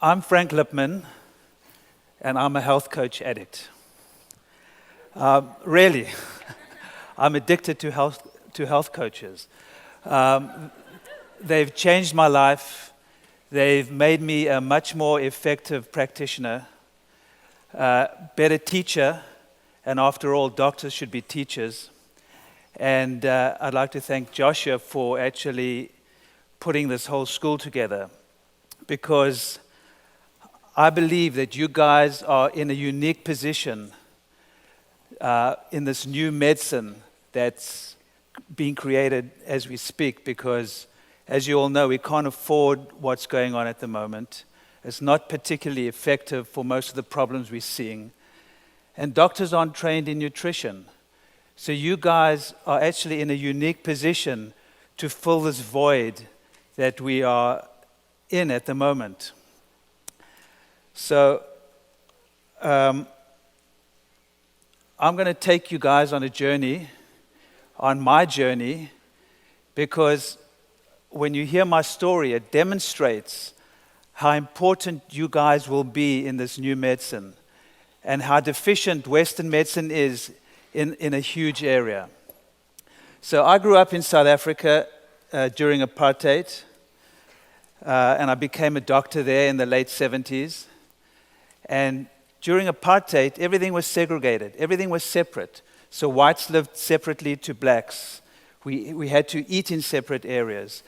I'm Frank Lipman, and I'm a health coach addict. Really, I'm addicted to health coaches. They've changed my life. They've made me a much more effective practitioner, better teacher, and after all, doctors should be teachers. And I'd like to thank Joshua for actually putting this whole school together, because I believe that you guys are in a unique position in this new medicine that's being created as we speak, because as you all know, we can't afford what's going on at the moment. It's not particularly effective for most of the problems we're seeing. And doctors aren't trained in nutrition. So you guys are actually in a unique position to fill this void that we are in at the moment. So I'm going to take you guys on a journey, on my journey, because when you hear my story, it demonstrates how important you guys will be in this new medicine and how deficient Western medicine is in a huge area. So I grew up in South Africa during apartheid, and I became a doctor there in the late 70s. And during apartheid, everything was segregated. Everything was separate. So whites lived separately to blacks. We had to eat in separate areas.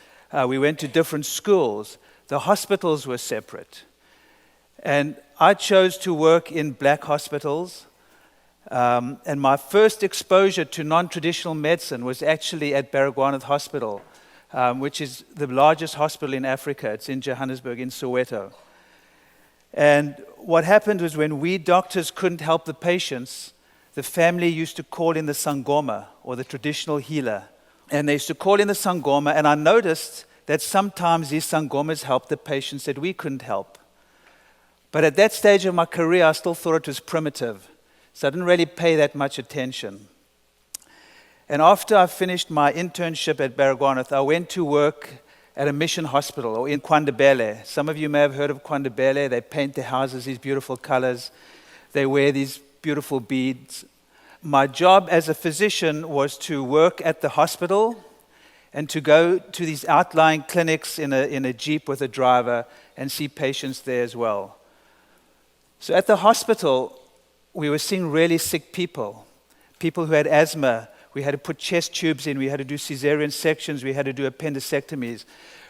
We went to different schools. The hospitals were separate. And I chose to work in black hospitals. And my first exposure to non-traditional medicine was actually at Baragwanath Hospital, which is the largest hospital in Africa. It's in Johannesburg, in Soweto. And what happened was, when we doctors couldn't help the patients, the family used to call in the Sangoma, or the traditional healer. And they used to call in the Sangoma, and I noticed that sometimes these Sangomas helped the patients that we couldn't help. But at that stage of my career, I still thought it was primitive. So I didn't really pay that much attention. And after I finished my internship at Baragwanath, I went to work at a mission hospital, or in Kwandebele. Some of you may have heard of Kwandebele. They paint their houses these beautiful colors. They wear these beautiful beads. My job as a physician was to work at the hospital and to go to these outlying clinics in a jeep with a driver and see patients there as well. So at the hospital, we were seeing really sick people who had asthma. We had to put chest tubes in. We had to do cesarean sections. We had to do appendectomies.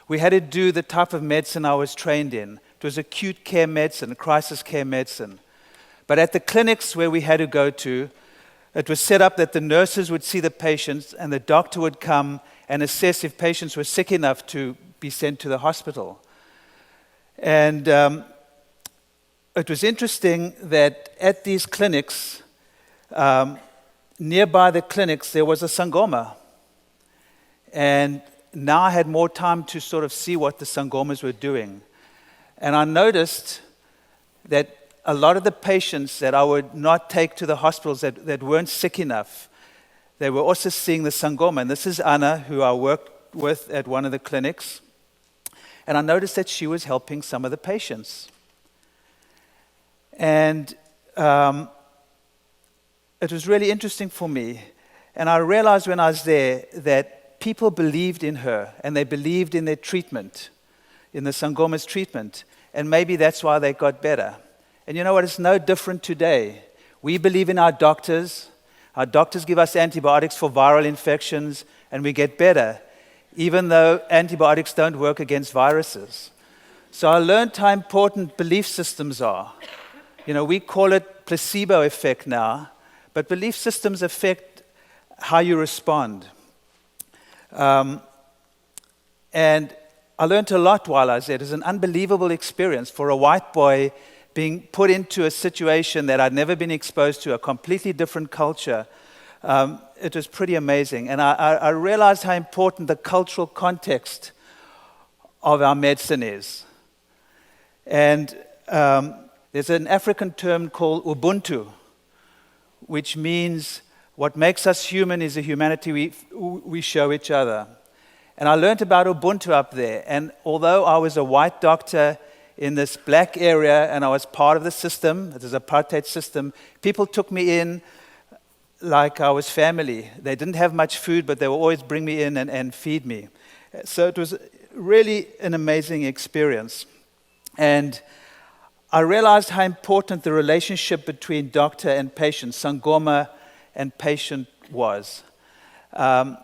We had to do the type of medicine I was trained in. It was acute care medicine, crisis care medicine. But at the clinics where we had to go to, it was set up that the nurses would see the patients and the doctor would come and assess if patients were sick enough to be sent to the hospital. And it was interesting that at these clinics, nearby the clinics, there was a Sangoma. And now I had more time to sort of see what the Sangomas were doing. And I noticed that a lot of the patients that I would not take to the hospitals that weren't sick enough, they were also seeing the Sangoma. And this is Anna, who I worked with at one of the clinics. And I noticed that she was helping some of the patients. And it was really interesting for me. And I realized when I was there that people believed in her, and they believed in their treatment, in the Sangoma's treatment. And maybe that's why they got better. And you know what? It's no different today. We believe in our doctors. Our doctors give us antibiotics for viral infections, and we get better, even though antibiotics don't work against viruses. So I learned how important belief systems are. You know, we call it placebo effect now, but belief systems affect how you respond. And I learned a lot while I was there. It was an unbelievable experience for a white boy being put into a situation that I'd never been exposed to, a completely different culture. It was pretty amazing. And I realized how important the cultural context of our medicine is. And there's an African term called Ubuntu, which means what makes us human is the humanity we show each other. And I learned about Ubuntu up there. And although I was a white doctor in this black area, and I was part of the system. It was an apartheid system. People took me in like I was family. They didn't have much food, but they would always bring me in and feed me. So it was really an amazing experience. And I realized how important the relationship between doctor and patient, Sangoma and patient, was. And,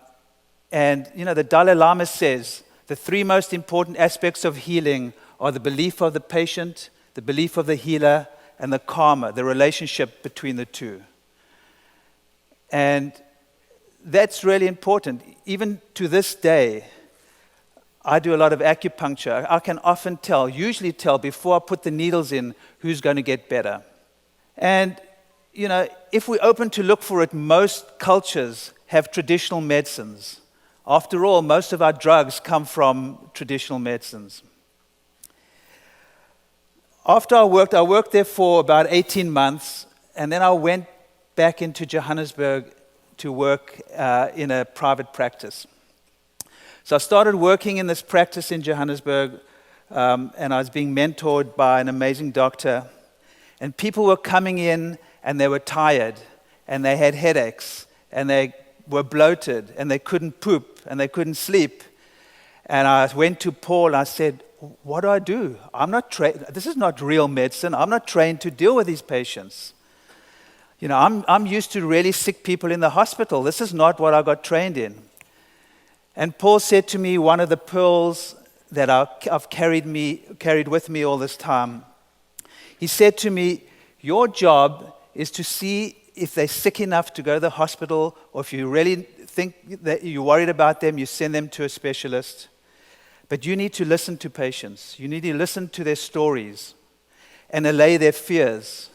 the Dalai Lama says the three most important aspects of healing are the belief of the patient, the belief of the healer, and the karma, the relationship between the two. And that's really important. Even to this day, I do a lot of acupuncture. I can often usually tell before I put the needles in, who's going to get better. And, if we open to look for it, most cultures have traditional medicines. After all, most of our drugs come from traditional medicines. After I worked there for about 18 months, and then I went back into Johannesburg to work in a private practice. So I started working in this practice in Johannesburg, and I was being mentored by an amazing doctor. And people were coming in, and they were tired, and they had headaches, and they were bloated, and they couldn't poop, and they couldn't sleep. And I went to Paul, and I said, what do? I'm not trained. This is not real medicine. I'm not trained to deal with these patients. I'm used to really sick people in the hospital. This is not what I got trained in. And Paul said to me, one of the pearls that I've carried with me all this time, he said to me, your job is to see if they're sick enough to go to the hospital, or if you really think that you're worried about them, you send them to a specialist. But you need to listen to patients. You need to listen to their stories and allay their fears.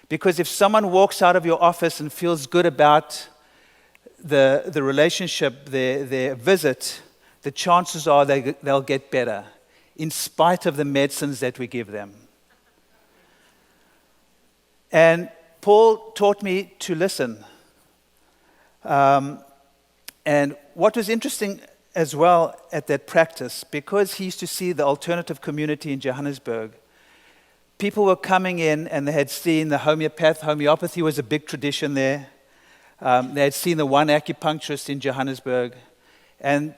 Because if someone walks out of your office and feels good about the relationship, their visit, the chances are they'll get better, in spite of the medicines that we give them. And Paul taught me to listen. And what was interesting as well at that practice, because he used to see the alternative community in Johannesburg, people were coming in and they had seen the homeopathy was a big tradition there. They had seen the one acupuncturist in Johannesburg, and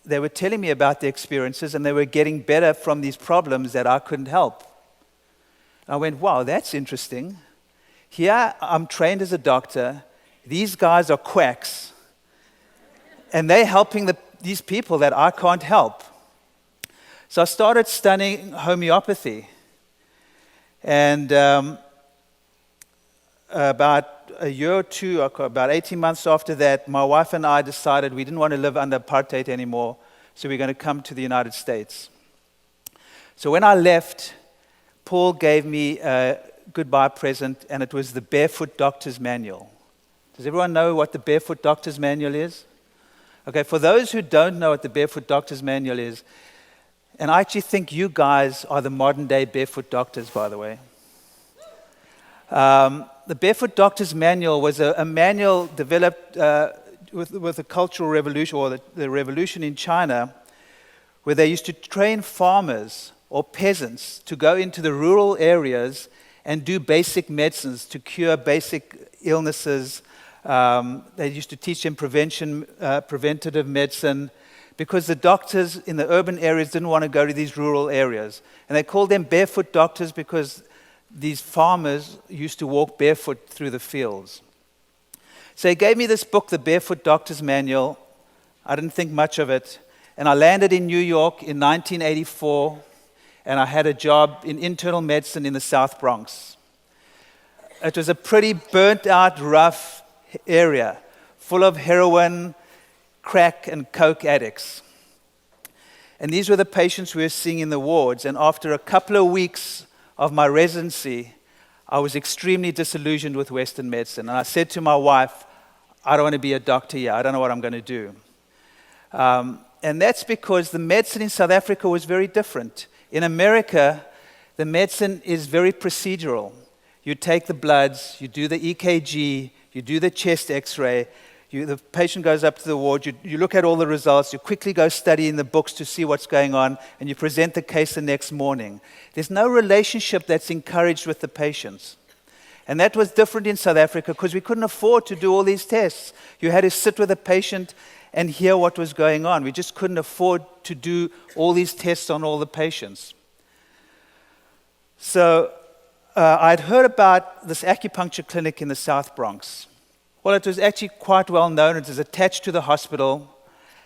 they were telling me about their experiences, and they were getting better from these problems that I couldn't help. And I went, wow, that's interesting. Here I'm trained as a doctor. These guys are quacks, and they're helping these people that I can't help. So I started studying homeopathy. And about a year or two, about 18 months after that, my wife and I decided we didn't want to live under apartheid anymore, so we're going to come to the United States. So when I left, Paul gave me a goodbye present, and it was the Barefoot Doctor's Manual. Does everyone know what the Barefoot Doctor's Manual is? Okay, for those who don't know what the Barefoot Doctor's Manual is, and I actually think you guys are the modern-day barefoot doctors, by the way. The Barefoot Doctor's Manual was a manual developed with the Cultural Revolution, or the revolution in China, where they used to train farmers or peasants to go into the rural areas and do basic medicines to cure basic illnesses. They used to teach them preventative medicine, because the doctors in the urban areas didn't want to go to these rural areas. And they called them barefoot doctors because these farmers used to walk barefoot through the fields. So he gave me this book, The Barefoot Doctor's Manual. I didn't think much of it. And I landed in New York in 1984, and I had a job in internal medicine in the South Bronx. It was a pretty burnt-out, rough area, full of heroin, crack, and coke addicts. And these were the patients we were seeing in the wards. And after a couple of weeks of my residency, I was extremely disillusioned with Western medicine. And I said to my wife, I don't want to be a doctor here. I don't know what I'm going to do. And that's because the medicine in South Africa was very different. In America, the medicine is very procedural. You take the bloods, you do the EKG, you do the chest x-ray, The patient goes up to the ward, you look at all the results, you quickly go study in the books to see what's going on, and you present the case the next morning. There's no relationship that's encouraged with the patients. And that was different in South Africa because we couldn't afford to do all these tests. You had to sit with a patient and hear what was going on. We just couldn't afford to do all these tests on all the patients. So I'd heard about this acupuncture clinic in the South Bronx. Well, it was actually quite well known. It was attached to the hospital.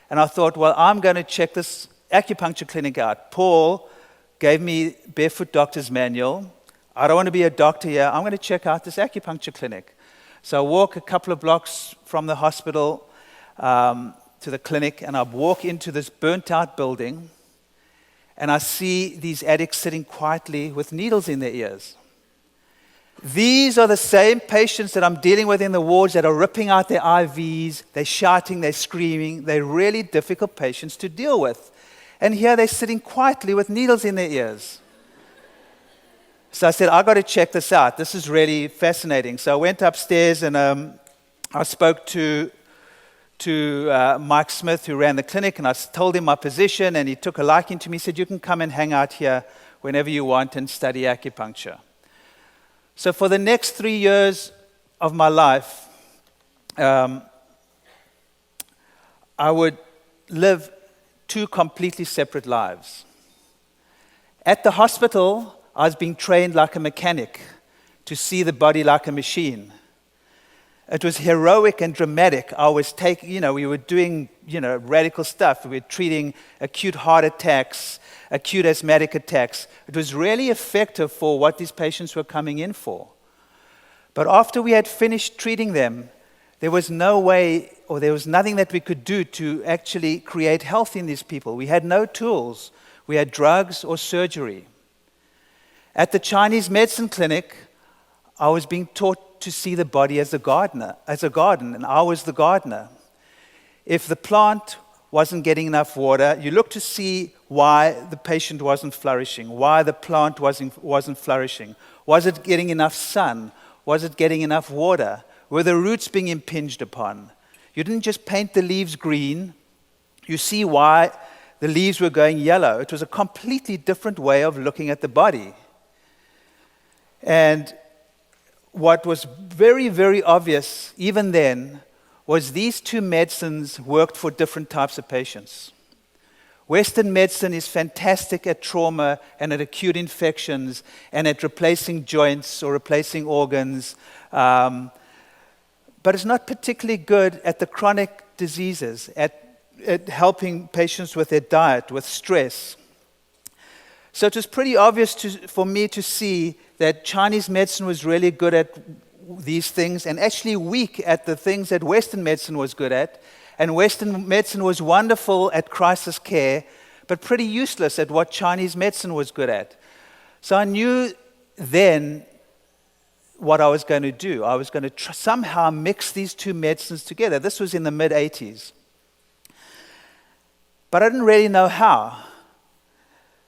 And I thought, well, I'm going to check this acupuncture clinic out. Paul gave me Barefoot Doctor's Manual. I don't want to be a doctor here. I'm going to check out this acupuncture clinic. So I walk a couple of blocks from the hospital to the clinic, and I walk into this burnt-out building, and I see these addicts sitting quietly with needles in their ears. These are the same patients that I'm dealing with in the wards that are ripping out their IVs, they're shouting, they're screaming. They're really difficult patients to deal with. And here they're sitting quietly with needles in their ears. So I said, I've got to check this out. This is really fascinating. So I went upstairs and I spoke to Mike Smith, who ran the clinic, and I told him my position, and he took a liking to me. He said, you can come and hang out here whenever you want and study acupuncture. So for the next 3 years of my life, I would live 2 completely separate lives. At the hospital, I was being trained like a mechanic to see the body like a machine. It was heroic and dramatic. I was we were doing, radical stuff. We were treating acute heart attacks, acute asthmatic attacks. It was really effective for what these patients were coming in for. But after we had finished treating them, there was no way, or there was nothing that we could do to actually create health in these people. We had no tools. We had drugs or surgery. At the Chinese medicine clinic, I was being taught to see the body as a garden, and I was the gardener. If the plant wasn't getting enough water, you look to see why the patient wasn't flourishing, why the plant wasn't flourishing. Was it getting enough sun? Was it getting enough water? Were the roots being impinged upon? You didn't just paint the leaves green. You see why the leaves were going yellow. It was a completely different way of looking at the body. And what was very, very obvious, even then, was these 2 medicines worked for different types of patients. Western medicine is fantastic at trauma and at acute infections and at replacing joints or replacing organs, but it's not particularly good at the chronic diseases, at helping patients with their diet, with stress. So it was pretty obvious for me to see that Chinese medicine was really good at these things and actually weak at the things that Western medicine was good at. And Western medicine was wonderful at crisis care, but pretty useless at what Chinese medicine was good at. So I knew then what I was going to do. I was going to somehow mix these 2 medicines together. This was in the mid-'80s. But I didn't really know how.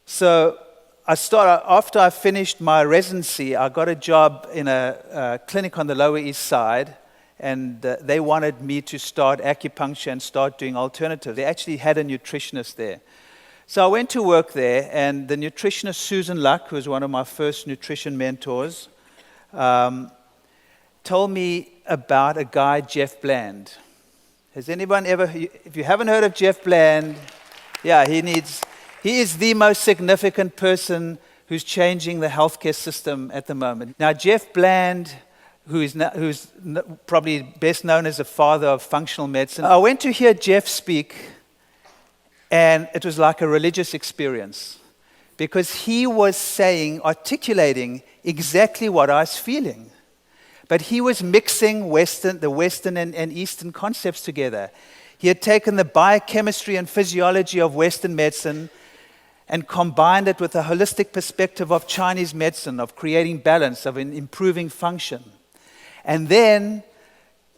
So after I finished my residency, I got a job in a clinic on the Lower East Side, and they wanted me to start acupuncture and start doing alternatives. They actually had a nutritionist there. So I went to work there, and the nutritionist, Susan Luck, who was one of my first nutrition mentors, told me about a guy, Jeff Bland. Has anyone ever, if you haven't heard of Jeff Bland, yeah, he is the most significant person who's changing the healthcare system at the moment. Now, Jeff Bland, who's probably best known as the father of functional medicine, I went to hear Jeff speak, and it was like a religious experience because he was articulating exactly what I was feeling. But he was mixing the Western and Eastern concepts together. He had taken the biochemistry and physiology of Western medicine and combined it with a holistic perspective of Chinese medicine, of creating balance, of improving function. And then,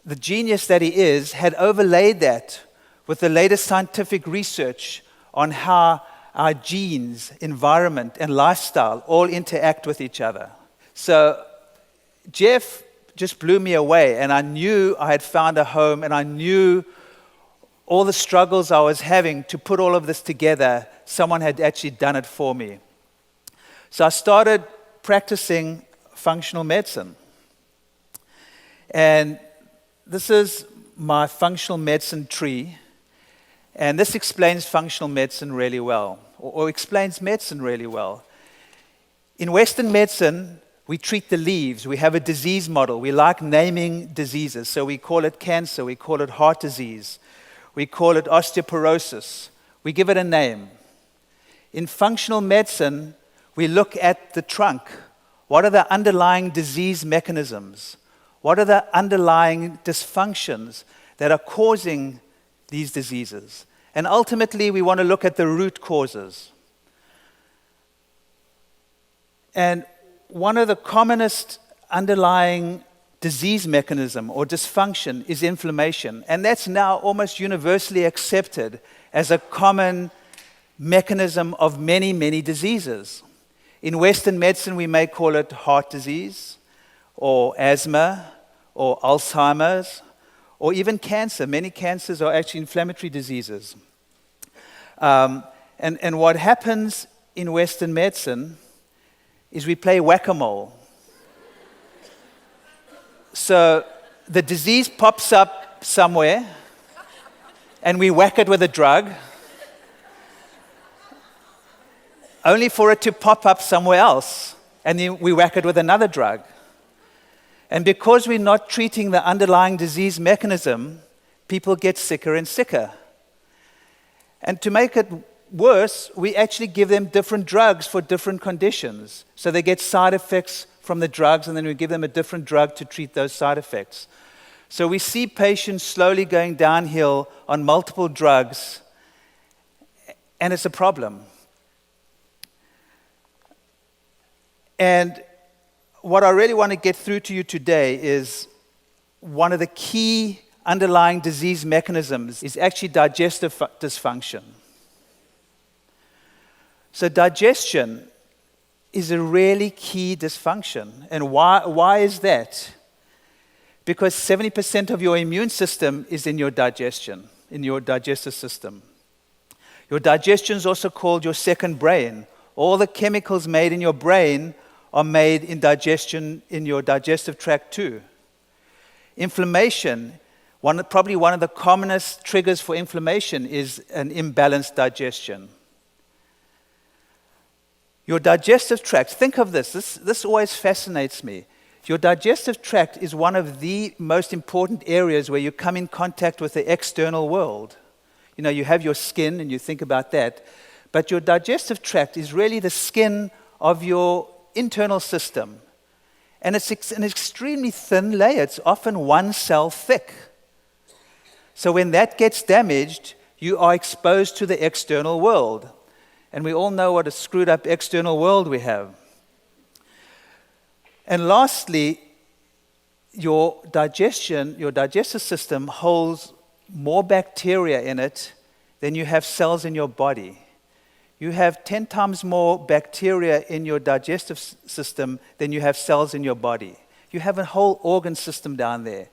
the genius that he is, had overlaid that with the latest scientific research on how our genes, environment, and lifestyle all interact with each other. So, Jeff just blew me away. And I knew I had found a home, and I knew all the struggles I was having to put all of this together, someone had actually done it for me. So I started practicing functional medicine. And this is my functional medicine tree. And this explains functional medicine really well, or explains medicine really well. In Western medicine, we treat the leaves. We have a disease model. We like naming diseases. So we call it cancer. We call it heart disease. We call it osteoporosis. We give it a name. In functional medicine, we look at the trunk. What are the underlying disease mechanisms? What are the underlying dysfunctions that are causing these diseases? And ultimately, we want to look at the root causes. And one of the commonest underlying disease mechanism or dysfunction is inflammation. And that's now almost universally accepted as a common mechanism of many, many diseases. In Western medicine, we may call it heart disease, or asthma, or Alzheimer's, or even cancer. Many cancers are actually inflammatory diseases. And what happens in Western medicine is we play whack-a-mole. So the disease pops up somewhere, and we whack it with a drug, only for it to pop up somewhere else, and then we whack it with another drug. And because we're not treating the underlying disease mechanism, people get sicker and sicker. And to make it worse, we actually give them different drugs for different conditions. So they get side effects from the drugs, and then we give them a different drug to treat those side effects. So we see patients slowly going downhill on multiple drugs, and it's a problem. And what I really want to get through to you today is one of the key underlying disease mechanisms is actually digestive dysfunction. So digestion is a really key dysfunction. And why is that? Because 70% of your immune system is in your digestion, in your digestive system. Your digestion is also called your second brain. All the chemicals made in your brain are made in digestion, in your digestive tract too. Inflammation, probably one of the commonest triggers for inflammation is an imbalanced digestion. Your digestive tract, think of this. This always fascinates me. Your digestive tract is one of the most important areas where you come in contact with the external world. You know, you have your skin and you think about that, but your digestive tract is really the skin of your internal system. And it's an extremely thin layer. It's often 1 cell thick. So when that gets damaged, you are exposed to the external world. And we all know what a screwed up external world we have. And lastly, your digestive system holds more bacteria in it than you have cells in your body. You have 10 times more bacteria in your digestive system than you have cells in your body. You have a whole organ system down there.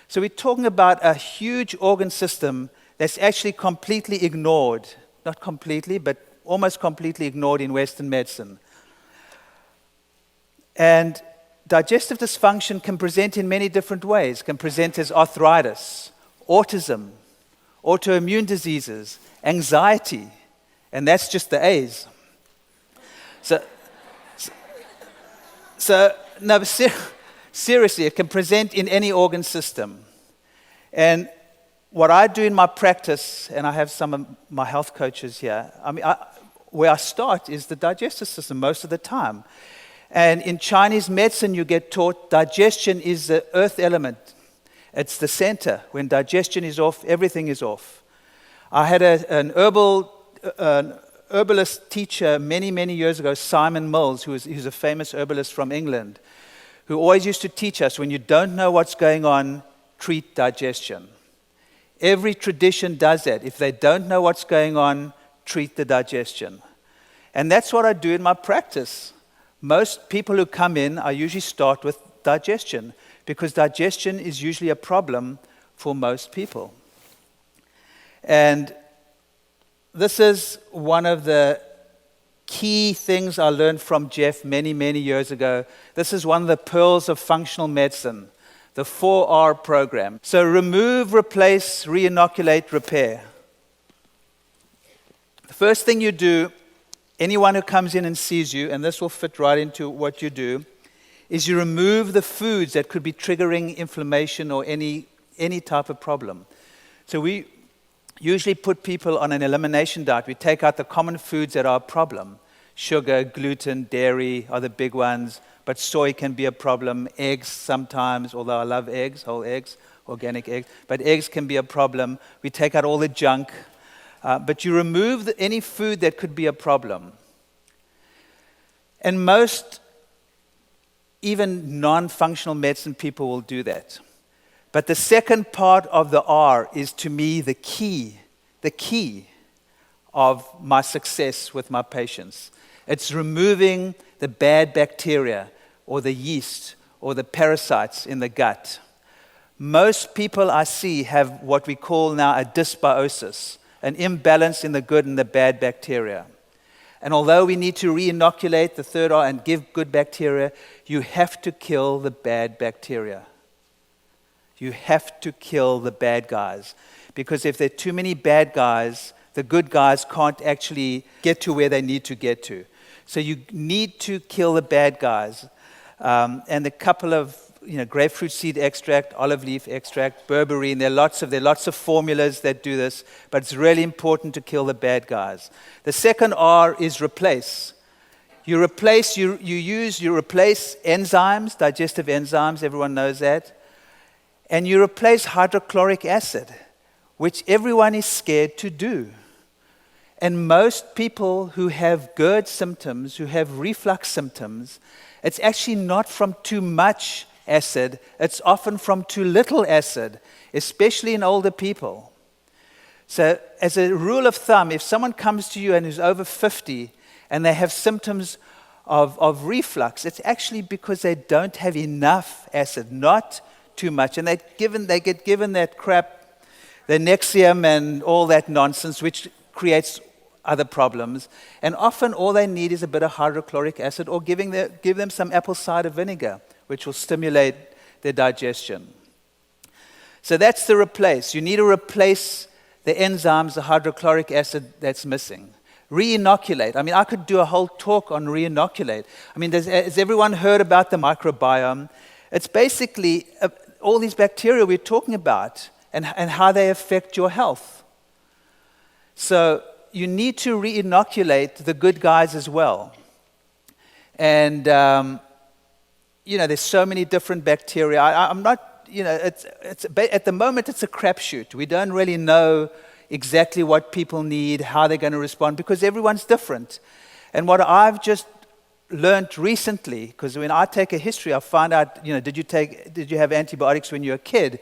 So we're talking about a huge organ system that's actually completely ignored. Not completely, but almost completely ignored in Western medicine. And digestive dysfunction can present in many different ways. It can present as arthritis, autism, autoimmune diseases, anxiety, and that's just the A's. Seriously, it can present in any organ system. And what I do in my practice, and I have some of my health coaches here, where I start is the digestive system most of the time. And in Chinese medicine, you get taught digestion is the earth element. It's the center. When digestion is off, everything is off. I had an herbalist teacher many, many years ago, Simon Mills, who's a famous herbalist from England, who always used to teach us, when you don't know what's going on, treat digestion. Every tradition does that. If they don't know what's going on, treat the digestion. And that's what I do in my practice. Most people who come in, I usually start with digestion, because digestion is usually a problem for most people. And this is one of the key things I learned from Jeff many, many years ago. This is one of the pearls of functional medicine, the 4R program. So remove, replace, re-inoculate, repair. The first thing you do, anyone who comes in and sees you, and this will fit right into what you do, is you remove the foods that could be triggering inflammation or any type of problem. So we usually put people on an elimination diet. We take out the common foods that are a problem. Sugar, gluten, dairy are the big ones, but soy can be a problem. Eggs sometimes, although I love eggs, whole eggs, organic eggs, but eggs can be a problem. We take out all the junk, but you remove any food that could be a problem. And most, even non-functional medicine people will do that. But the second part of the R is, to me, the key of my success with my patients. It's removing the bad bacteria or the yeast or the parasites in the gut. Most people I see have what we call now a dysbiosis, an imbalance in the good and the bad bacteria. And although we need to re-inoculate the third R and give good bacteria, you have to kill the bad bacteria. You have to kill the bad guys. Because if there are too many bad guys, the good guys can't actually get to where they need to get to. So you need to kill the bad guys. And a couple of, grapefruit seed extract, olive leaf extract, berberine, there are lots of formulas that do this, but it's really important to kill the bad guys. The second R is replace. You replace enzymes, digestive enzymes, everyone knows that. And you replace hydrochloric acid, which everyone is scared to do. And most people who have GERD symptoms, who have reflux symptoms, it's actually not from too much acid, it's often from too little acid, especially in older people. So as a rule of thumb, if someone comes to you and is over 50 and they have symptoms of reflux, it's actually because they don't have enough acid, not too much. And they get given that crap, the Nexium and all that nonsense, which creates other problems. And often all they need is a bit of hydrochloric acid or give them some apple cider vinegar, which will stimulate their digestion. So that's the replace. You need to replace the enzymes, the hydrochloric acid that's missing. Re-inoculate. I could do a whole talk on re-inoculate. Has everyone heard about the microbiome? It's basically all these bacteria we're talking about and how they affect your health. So you need to re-inoculate the good guys as well. And, there's so many different bacteria. I'm not, at the moment it's a crapshoot. We don't really know exactly what people need, how they're going to respond, because everyone's different. And what I've just learned recently, because when I take a history, I find out, did you have antibiotics when you were a kid?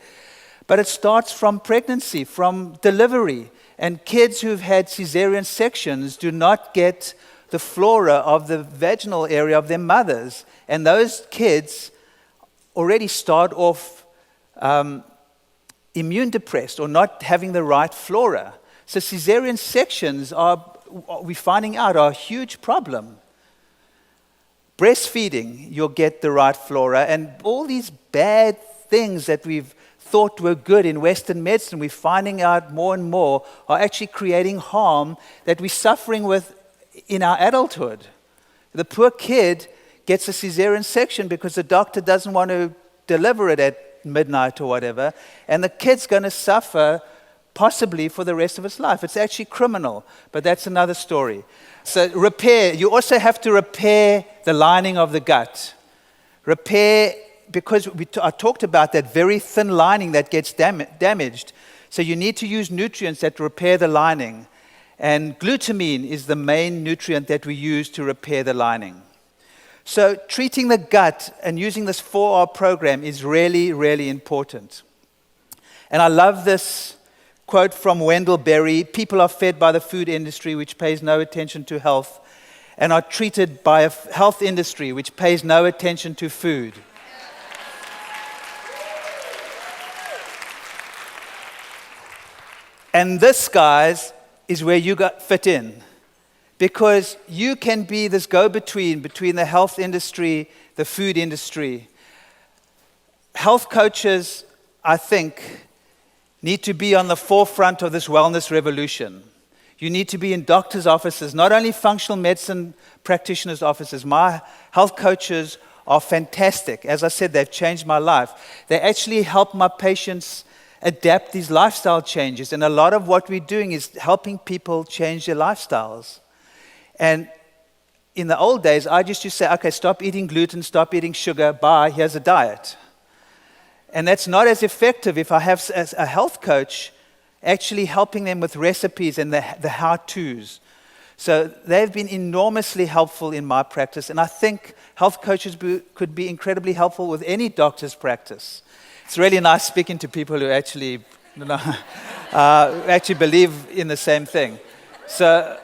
But it starts from pregnancy, from delivery. And kids who've had cesarean sections do not get the flora of the vaginal area of their mothers. And those kids already start off immune depressed or not having the right flora. So cesarean sections we're finding out, are a huge problem. Breastfeeding, you'll get the right flora. And all these bad things that we've thought were good in Western medicine, we're finding out more and more are actually creating harm that we're suffering with in our adulthood. The poor kid gets a cesarean section because the doctor doesn't want to deliver it at midnight or whatever, and the kid's going to suffer possibly for the rest of his life. It's actually criminal, but that's another story. So repair, you also have to repair the lining of the gut. Repair, because I talked about that very thin lining that gets damaged. So you need to use nutrients that repair the lining. And glutamine is the main nutrient that we use to repair the lining. So treating the gut and using this 4R program is really, really important. And I love this quote from Wendell Berry: people are fed by the food industry, which pays no attention to health, and are treated by a health industry, which pays no attention to food. And this, guys, is where you fit in. Because you can be this go-between between the health industry, the food industry. Health coaches, I think, need to be on the forefront of this wellness revolution. You need to be in doctors' offices, not only functional medicine practitioners' offices. My health coaches are fantastic. As I said, they've changed my life. They actually help my patients adapt these lifestyle changes. And a lot of what we're doing is helping people change their lifestyles. And in the old days, I just used to say, okay, stop eating gluten, stop eating sugar, bye, here's a diet. And that's not as effective if I have a health coach actually helping them with recipes and the how-tos. So they've been enormously helpful in my practice, and I think health coaches could be incredibly helpful with any doctor's practice. It's really nice speaking to people who actually, actually believe in the same thing. So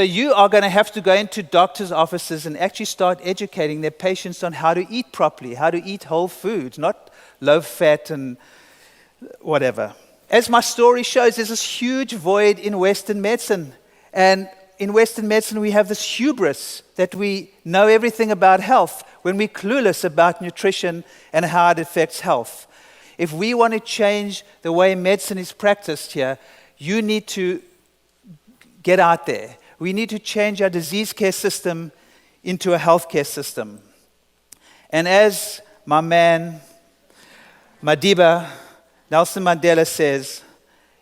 you are going to have to go into doctors' offices and actually start educating their patients on how to eat properly, how to eat whole foods, not low-fat and whatever. As my story shows, there's this huge void in Western medicine. And in Western medicine, we have this hubris that we know everything about health when we're clueless about nutrition and how it affects health. If we want to change the way medicine is practiced here, you need to get out there. We need to change our disease care system into a healthcare system. And as my man, Madiba, Nelson Mandela says,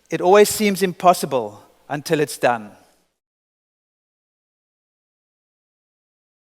it always seems impossible until it's done.